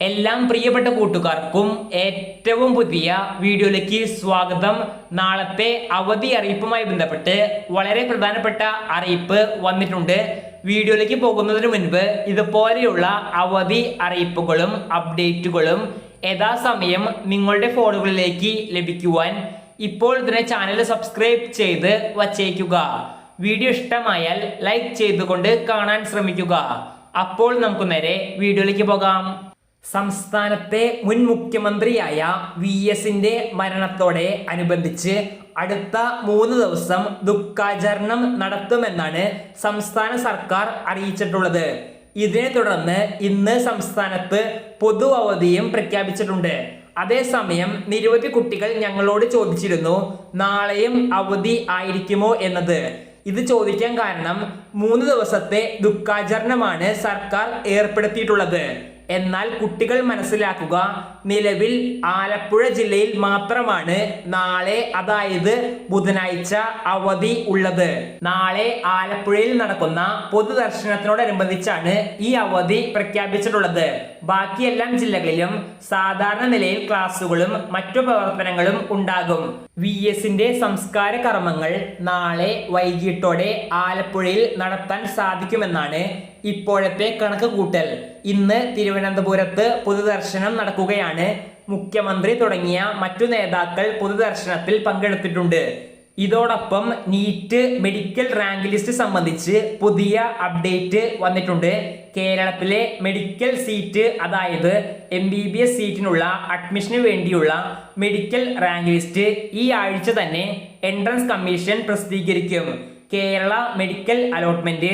എല്ലാം പ്രിയപ്പെട്ട കൂട്ടുകാർക്കും ഏറ്റവും പുതിയ വീഡിയോയിലേക്ക് സ്വാഗതം. നാളത്തെ അവധി അറിയിപ്പുമായി ബന്ധപ്പെട്ട് വളരെ പ്രധാനപ്പെട്ട അറിയിപ്പ് വന്നിട്ടുണ്ട്. വീഡിയോയിലേക്ക് പോകുന്നതിന് മുൻപ് ഇതുപോലെയുള്ള അവധി അറിയിപ്പുകളും അപ്ഡേറ്റുകളും യഥാസമയം നിങ്ങളുടെ ഫോണുകളിലേക്ക് ലഭിക്കുവാൻ ഇപ്പോൾ തന്നെ ചാനൽ സബ്സ്ക്രൈബ് ചെയ്ത് വച്ചേക്കുക. വീഡിയോ ഇഷ്ടമായാൽ ലൈക്ക് ചെയ്തുകൊണ്ട് കാണാൻ ശ്രമിക്കുക. അപ്പോൾ നമുക്ക് നേരെ വീഡിയോയിലേക്ക് പോകാം. സംസ്ഥാനത്തെ മുൻ മുഖ്യമന്ത്രിയായ VSന്റെ മരണത്തോടെ അനുബന്ധിച്ച് അടുത്ത 3 ദിവസം ദുഃഖാചരണം നടത്തുമെന്നാണ് സംസ്ഥാന സർക്കാർ അറിയിച്ചിട്ടുള്ളത്. ഇതിനെ തുടർന്ന് ഇന്ന് സംസ്ഥാനത്ത് പൊതു അവധിയും പ്രഖ്യാപിച്ചിട്ടുണ്ട്. അതേസമയം നിരവധി കുട്ടികൾ ഞങ്ങളോട് ചോദിച്ചിരുന്നു, നാളെയും അവധി ആയിരിക്കുമോ എന്നത്. ഇത് ചോദിക്കാൻ കാരണം 3 ദിവസത്തെ ദുഃഖാചരണമാണ് സർക്കാർ ഏർപ്പെടുത്തിയിട്ടുള്ളത്. എന്നാൽ കുട്ടികൾ മനസ്സിലാക്കുക, നിലവിൽ ആലപ്പുഴ ജില്ലയിൽ മാത്രമാണ് നാളെ, അതായത് ബുധനാഴ്ച അവധി ഉള്ളത്. നാളെ ആലപ്പുഴയിൽ നടക്കുന്ന പൊതുദർശനത്തിനോടനുബന്ധിച്ചാണ് ഈ അവധി പ്രഖ്യാപിച്ചിട്ടുള്ളത്. ബാക്കി എല്ലാ ജില്ലകളിലും സാധാരണ നിലയിൽ ക്ലാസുകളും മറ്റു പ്രവർത്തനങ്ങളും ഉണ്ടാകും. VSന്റെ സംസ്കാര കർമ്മങ്ങൾ നാളെ വൈകിട്ടോടെ ആലപ്പുഴയിൽ നടത്താൻ സാധിക്കുമെന്നാണ് ഇപ്പോഴത്തെ കണക്ക് കൂട്ടൽ. ഇന്ന് തിരുവനന്തപുരത്ത് പൊതുദർശനം നടക്കുകയാണ്. മുഖ്യമന്ത്രി തുടങ്ങിയ മറ്റു നേതാക്കൾ പൊതുദർശനത്തിൽ പങ്കെടുത്തിട്ടുണ്ട്. ഇതോടൊപ്പം നീറ്റ് മെഡിക്കൽ റാങ്ക് ലിസ്റ്റ് സംബന്ധിച്ച് പുതിയ അപ്ഡേറ്റ് വന്നിട്ടുണ്ട്. കേരളത്തിലെ മെഡിക്കൽ സീറ്റ്, അതായത് MBBS സീറ്റിനുള്ള അഡ്മിഷന് വേണ്ടിയുള്ള മെഡിക്കൽ റാങ്ക് ലിസ്റ്റ് ഈ ആഴ്ച തന്നെ എൻട്രൻസ് കമ്മീഷൻ പ്രസിദ്ധീകരിക്കും. കേരള മെഡിക്കൽ അലോട്ട്മെന്റ്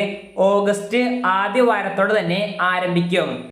ഓഗസ്റ്റ് ആദ്യ വാരത്തോടെ തന്നെ ആരംഭിക്കും.